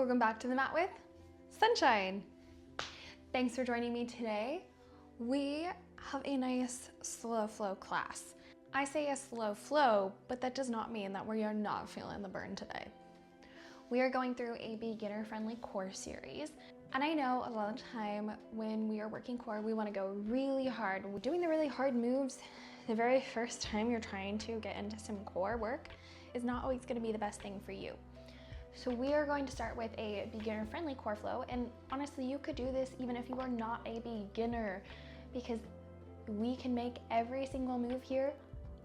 Welcome back to the mat with Sunshine. Thanks for joining me today. We have a nice slow flow class. I say a slow flow, but that does not mean that we are not feeling the burn today. We are going through a beginner-friendly core series. And I know a lot of time when we are working core, we want to go really hard. Doing the really hard moves the very first time you're trying to get into some core work is not always going to be the best thing for you. So we are going to start with a beginner-friendly core flow, and honestly, you could do this even if you are not a beginner, because we can make every single move here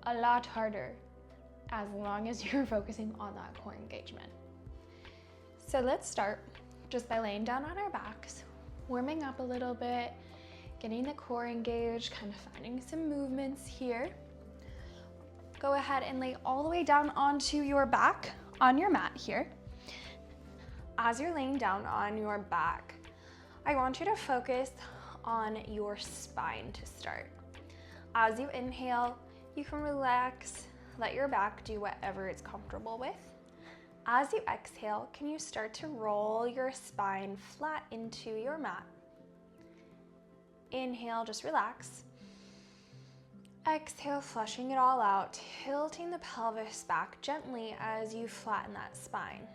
a lot harder as long as you're focusing on that core engagement. So let's start just by laying down on our backs, warming up a little bit, getting the core engaged, kind of finding some movements here. Go ahead and lay all the way down onto your back on your mat here. As you're laying down on your back, I want you to focus on your spine to start. As you inhale, you can relax, let your back do whatever it's comfortable with. As you exhale, can you start to roll your spine flat into your mat? Inhale, just relax. Exhale, flushing it all out, tilting the pelvis back gently as you flatten that spine.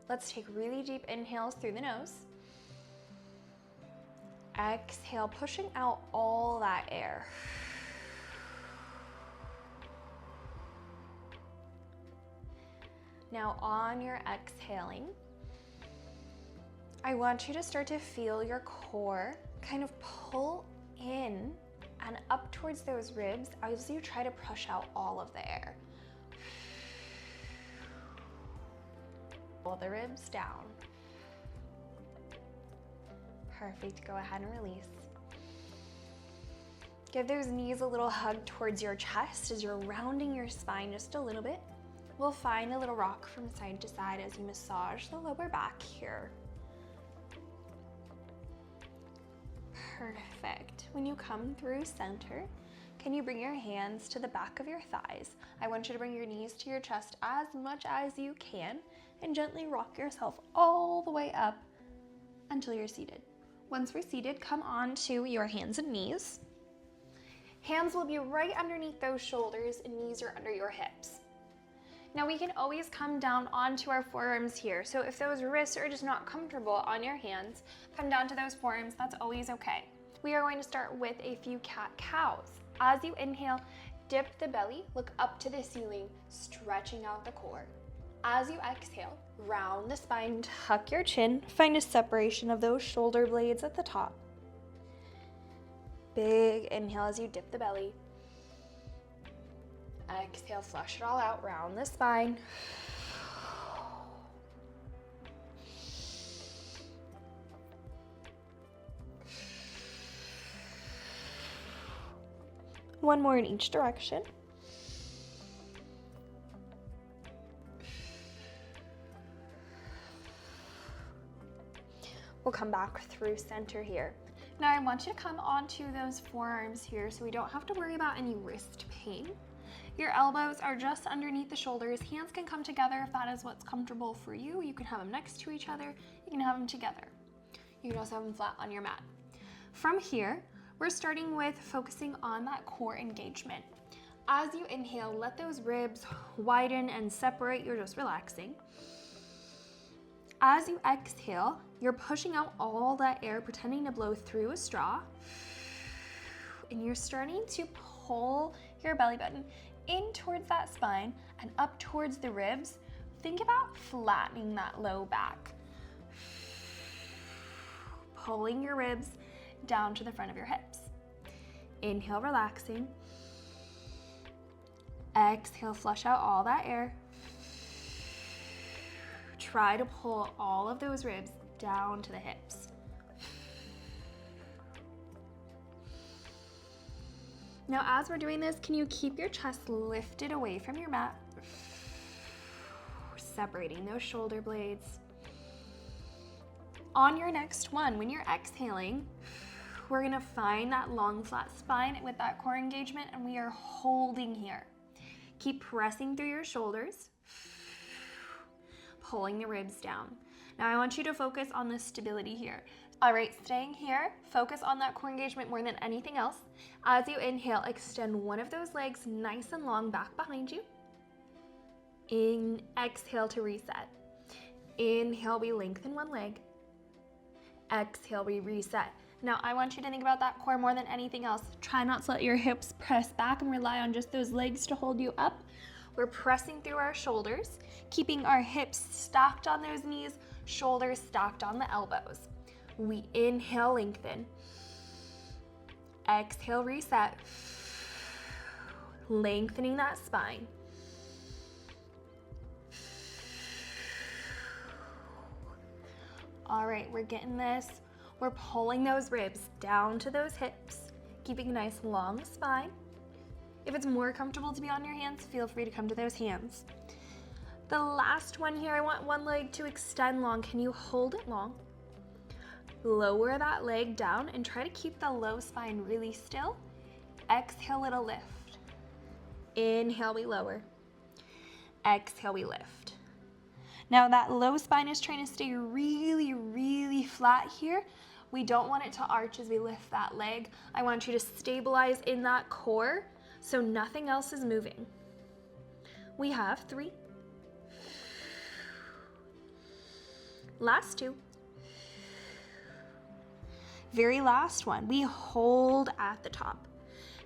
Let's take really deep inhales through the nose. Exhale, pushing out all that air. Now on your exhaling, I want you to start to feel your core kind of pull in and up towards those ribs as you try to push out all of the air. Pull the ribs down. Perfect, go ahead and release. Give those knees a little hug towards your chest as you're rounding your spine just a little bit. We'll find a little rock from side to side as you massage the lower back here. Perfect. When you come through center, can you bring your hands to the back of your thighs? I want you to bring your knees to your chest as much as you can and gently rock yourself all the way up until you're seated. Once we're seated, come on to your hands and knees. Hands will be right underneath those shoulders and knees are under your hips. Now we can always come down onto our forearms here. So if those wrists are just not comfortable on your hands, come down to those forearms, that's always okay. We are going to start with a few cat-cows. As you inhale, dip the belly, look up to the ceiling, stretching out the core. As you exhale, round the spine, tuck your chin, find a separation of those shoulder blades at the top. Big inhale as you dip the belly. Exhale, flush it all out, round the spine. One more in each direction. We'll come back through center here. Now I want you to come onto those forearms here so we don't have to worry about any wrist pain. Your elbows are just underneath the shoulders. Hands can come together if that is what's comfortable for you. You can have them next to each other. You can have them together. You can also have them flat on your mat. From here, we're starting with focusing on that core engagement. As you inhale, let those ribs widen and separate. You're just relaxing. As you exhale, you're pushing out all that air, pretending to blow through a straw. And you're starting to pull your belly button in towards that spine and up towards the ribs. Think about flattening that low back. Pulling your ribs down to the front of your hips. Inhale, relaxing. Exhale, flush out all that air. Try to pull all of those ribs down to the hips. Now, as we're doing this, can you keep your chest lifted away from your mat? Separating those shoulder blades. On your next one, when you're exhaling, we're gonna find that long, flat spine with that core engagement, and we are holding here. Keep pressing through your shoulders. pulling the ribs down. Now I want you to focus on the stability here. All right, staying here, focus on that core engagement more than anything else. As you inhale, extend one of those legs nice and long back behind you. Exhale to reset. Inhale, we lengthen one leg. Exhale, we reset. Now I want you to think about that core more than anything else. Try not to let your hips press back and rely on just those legs to hold you up. We're pressing through our shoulders, keeping our hips stacked on those knees, shoulders stacked on the elbows. We inhale, lengthen. Exhale, reset. Lengthening that spine. All right, we're getting this. We're pulling those ribs down to those hips, keeping a nice long spine. If it's more comfortable to be on your hands, feel free to come to those hands. The last one here, I want one leg to extend long. Can you hold it long? Lower that leg down and try to keep the low spine really still. Exhale, little lift. Inhale, we lower. Exhale, we lift. Now that low spine is trying to stay really, really flat here. We don't want it to arch as we lift that leg. I want you to stabilize in that core so nothing else is moving. We have 3. Last 2. Very last one, we hold at the top.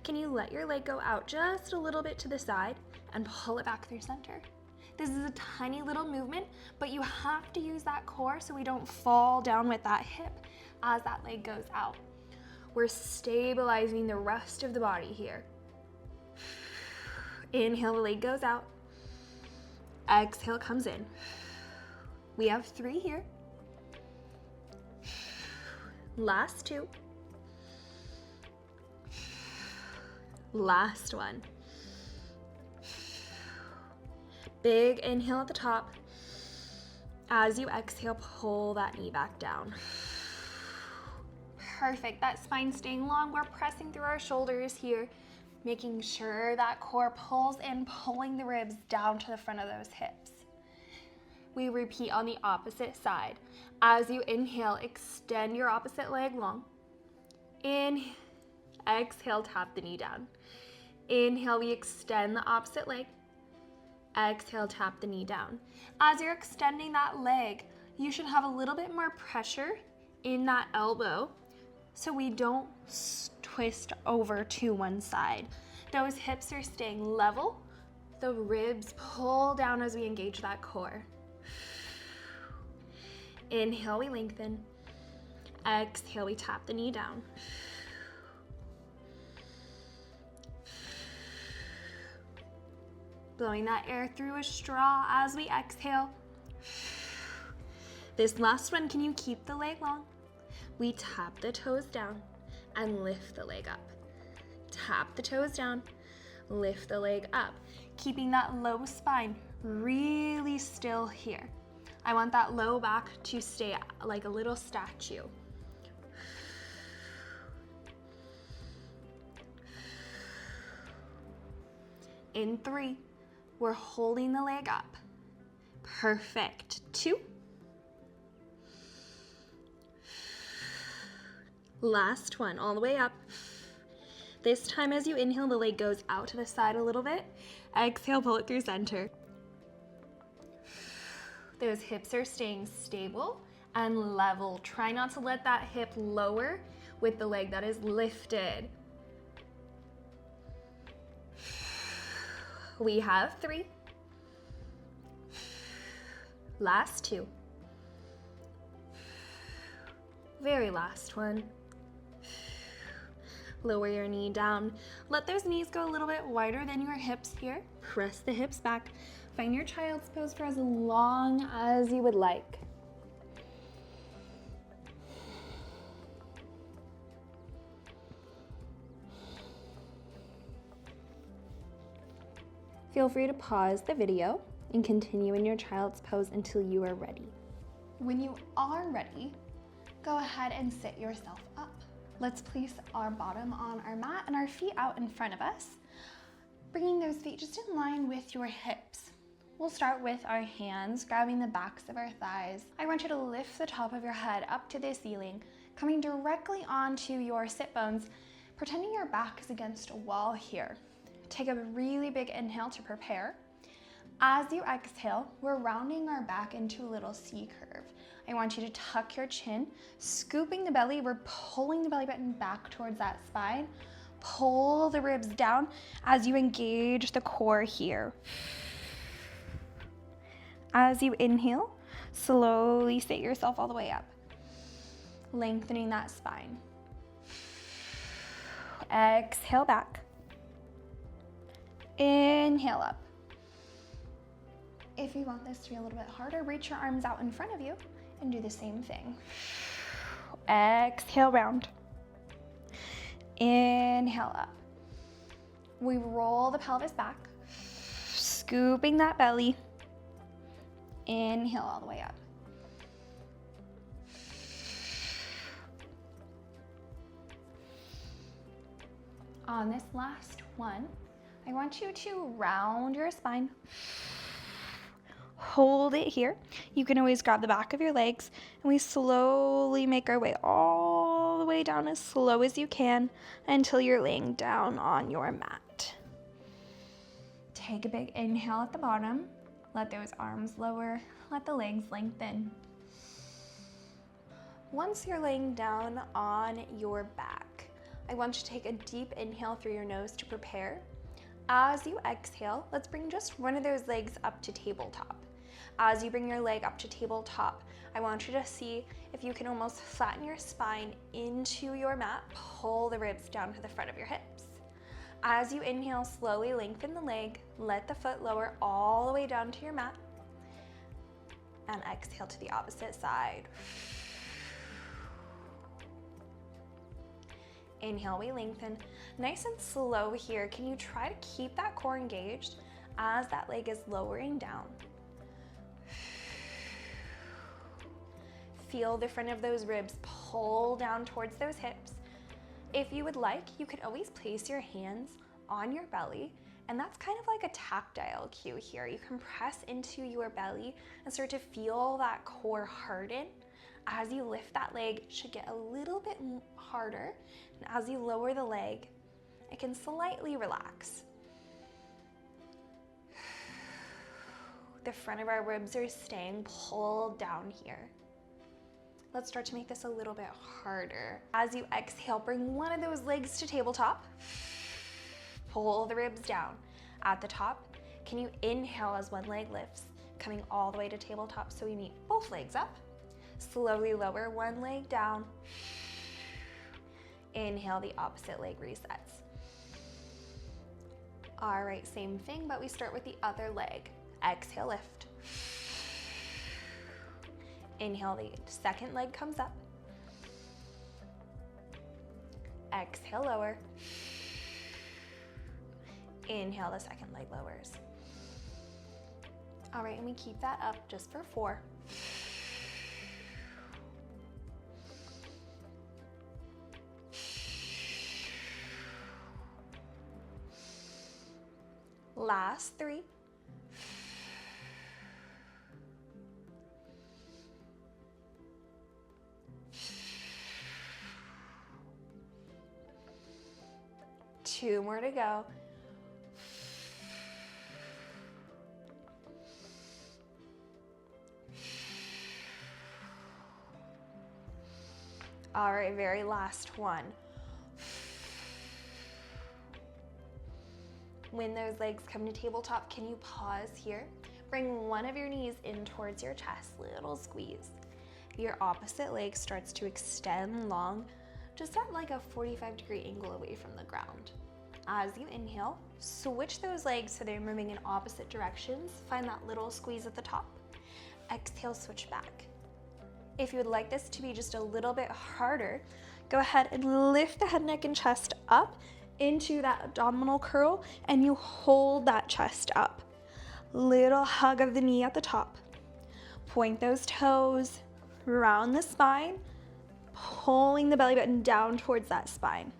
Can you let your leg go out just a little bit to the side and pull it back through center? This is a tiny little movement, but you have to use that core so we don't fall down with that hip as that leg goes out. We're stabilizing the rest of the body here. Inhale, the leg goes out. Exhale, comes in. We have 3 here. Last 2. Last one. Big inhale at the top. As you exhale, pull that knee back down. Perfect, that spine staying long. We're pressing through our shoulders here, making sure that core pulls in, pulling the ribs down to the front of those hips. We repeat on the opposite side. As you inhale, extend your opposite leg long. Inhale, exhale, tap the knee down. Inhale, we extend the opposite leg. Exhale, tap the knee down. As you're extending that leg, you should have a little bit more pressure in that elbow so we don't twist over to one side. Those hips are staying level. The ribs pull down as we engage that core. Inhale, we lengthen. Exhale, we tap the knee down. Blowing that air through a straw as we exhale. This last one, can you keep the leg long? We tap the toes down and lift the leg up. Tap the toes down, lift the leg up. Keeping that low spine really still here. I want that low back to stay like a little statue. In 3, we're holding the leg up. Perfect. 2. Last one, all the way up. This time as you inhale, the leg goes out to the side a little bit. Exhale, pull it through center. Those hips are staying stable and level. Try not to let that hip lower with the leg that is lifted. We have 3. Last 2. Very last one. Lower your knee down. Let those knees go a little bit wider than your hips here. Press the hips back. Find your child's pose for as long as you would like. Feel free to pause the video and continue in your child's pose until you are ready. When you are ready, go ahead and sit yourself up. Let's place our bottom on our mat and our feet out in front of us, bringing those feet just in line with your hips. We'll start with our hands grabbing the backs of our thighs. I want you to lift the top of your head up to the ceiling, coming directly onto your sit bones, pretending your back is against a wall here. Take a really big inhale to prepare. As you exhale, we're rounding our back into a little C curve. I want you to tuck your chin, scooping the belly. We're pulling the belly button back towards that spine. Pull the ribs down as you engage the core here. As you inhale, slowly sit yourself all the way up, lengthening that spine. Exhale back. Inhale up. If you want this to be a little bit harder, reach your arms out in front of you and do the same thing. Exhale, round. Inhale up. We roll the pelvis back, scooping that belly. Inhale all the way up. On this last one, I want you to round your spine. Hold it here. You can always grab the back of your legs, and we slowly make our way all the way down as slow as you can until you're laying down on your mat. Take a big inhale at the bottom. Let those arms lower. Let the legs lengthen. Once you're laying down on your back, I want you to take a deep inhale through your nose to prepare. As you exhale, let's bring just one of those legs up to tabletop. As you bring your leg up to tabletop, I want you to see if you can almost flatten your spine into your mat. Pull the ribs down to the front of your hips. As you inhale, slowly lengthen the leg. Let the foot lower all the way down to your mat. And exhale to the opposite side. Inhale, we lengthen. Nice and slow here. Can you try to keep that core engaged as that leg is lowering down? Feel the front of those ribs pull down towards those hips. If you would like, you could always place your hands on your belly, and that's kind of like a tactile cue here. You can press into your belly and start to feel that core harden. As you lift that leg, it should get a little bit harder, and as you lower the leg, it can slightly relax. The front of our ribs are staying pulled down here. Let's start to make this a little bit harder. As you exhale, bring one of those legs to tabletop. Pull the ribs down. At the top, can you inhale as one leg lifts, coming all the way to tabletop so we meet both legs up. Slowly lower one leg down. Inhale, the opposite leg resets. All right, same thing, but we start with the other leg. Exhale, lift. Inhale, the second leg comes up. Exhale, lower. Inhale, the second leg lowers. All right, and we keep that up just for 4. Last 3. Two more to go. All right, very last one. When those legs come to tabletop, can you pause here? Bring one of your knees in towards your chest, little squeeze. Your opposite leg starts to extend long, just at like a 45-degree angle away from the ground. As you inhale, switch those legs so they're moving in opposite directions. Find that little squeeze at the top. Exhale, switch back. If you would like this to be just a little bit harder, go ahead and lift the head, neck, and chest up into that abdominal curl, and you hold that chest up. Little hug of the knee at the top. Point those toes, round the spine, pulling the belly button down towards that spine.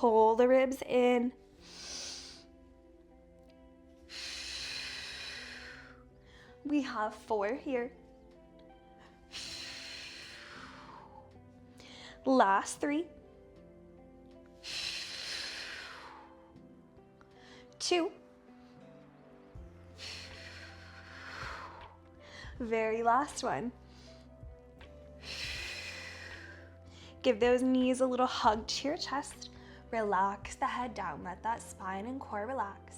Pull the ribs in. We have 4 here. Last 3. 2. Very last one. Give those knees a little hug to your chest. Relax the head down. Let that spine and core relax.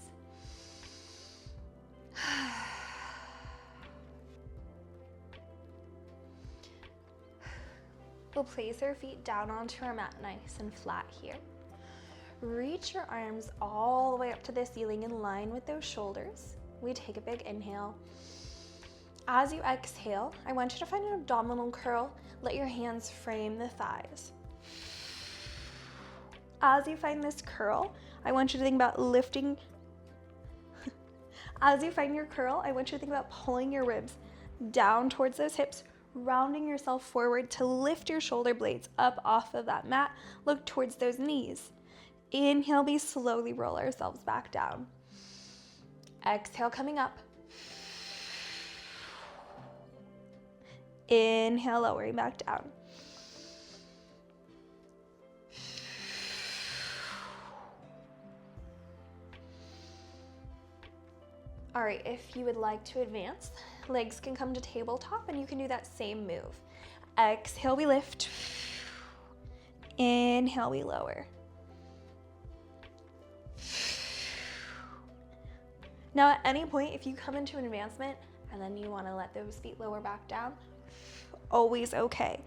We'll place our feet down onto our mat nice and flat here. Reach your arms all the way up to the ceiling in line with those shoulders. We take a big inhale. As you exhale, I want you to find an abdominal curl. Let your hands frame the thighs. As you find this curl, I want you to think about lifting. As you find your curl, I want you to think about pulling your ribs down towards those hips, rounding yourself forward to lift your shoulder blades up off of that mat. Look towards those knees. Inhale, we slowly roll ourselves back down. Exhale, coming up. Inhale, lowering back down. All right, if you would like to advance, legs can come to tabletop and you can do that same move. Exhale, we lift. Inhale, we lower. Now at any point, if you come into an advancement and then you want to let those feet lower back down, always okay.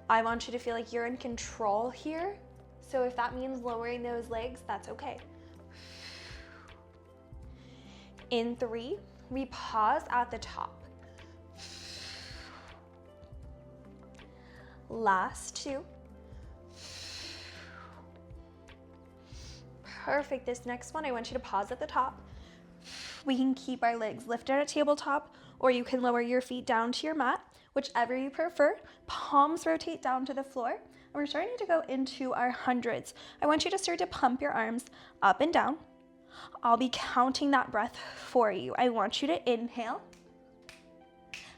I want you to feel like you're in control here. So if that means lowering those legs, that's okay. In 3, we pause at the top. Last 2. Perfect. This next one, I want you to pause at the top. We can keep our legs lifted at tabletop, or you can lower your feet down to your mat, whichever you prefer. Palms rotate down to the floor, and we're starting to go into our hundreds. I want you to start to pump your arms up and down. I'll be counting that breath for you. I want you to inhale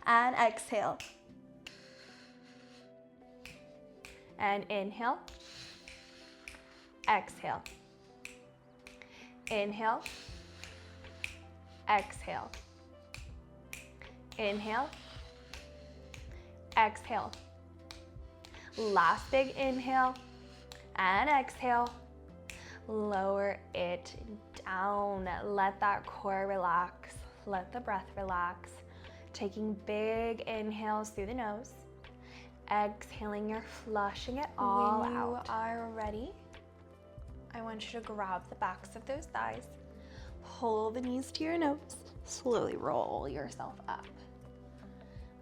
and exhale. And inhale, exhale. Inhale, exhale. Inhale, exhale. Last big inhale and exhale. Lower it down. Let that core relax. Let the breath relax. Taking big inhales through the nose. Exhaling, you're flushing it all out. When you are ready, I want you to grab the backs of those thighs. Pull the knees to your nose. Slowly roll yourself up.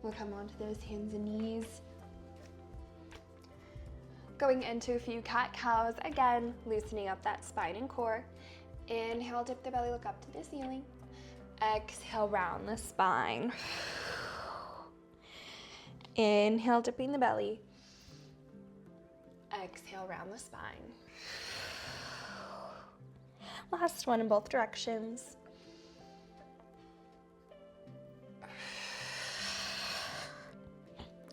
We'll come onto those hands and knees. Going into a few cat-cows, again, loosening up that spine and core. Inhale, dip the belly, look up to the ceiling. Exhale, round the spine. Inhale, dipping the belly. Exhale, round the spine. Last one in both directions.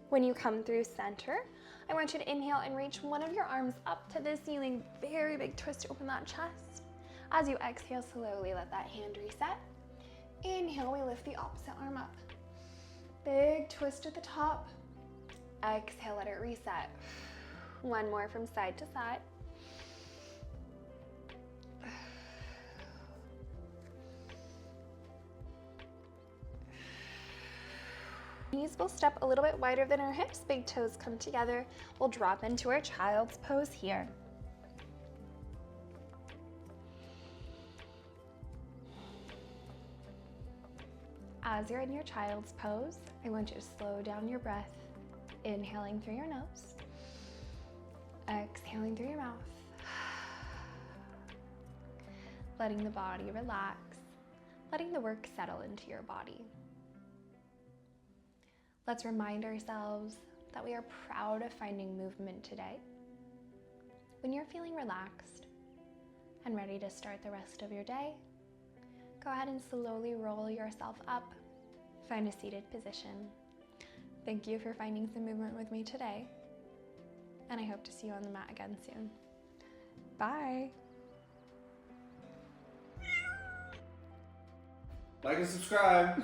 When you come through center, I want you to inhale and reach one of your arms up to the ceiling. Very big twist to open that chest. As you exhale, slowly let that hand reset. Inhale, we lift the opposite arm up. Big twist at the top. Exhale, let it reset. One more from side to side. Knees will step a little bit wider than our hips. Big toes come together. We'll drop into our child's pose here. As you're in your child's pose, I want you to slow down your breath. Inhaling through your nose. Exhaling through your mouth. Letting the body relax. Letting the work settle into your body. Let's remind ourselves that we are proud of finding movement today. When you're feeling relaxed and ready to start the rest of your day, go ahead and slowly roll yourself up. Find a seated position. Thank you for finding some movement with me today, and I hope to see you on the mat again soon. Bye. Like and subscribe.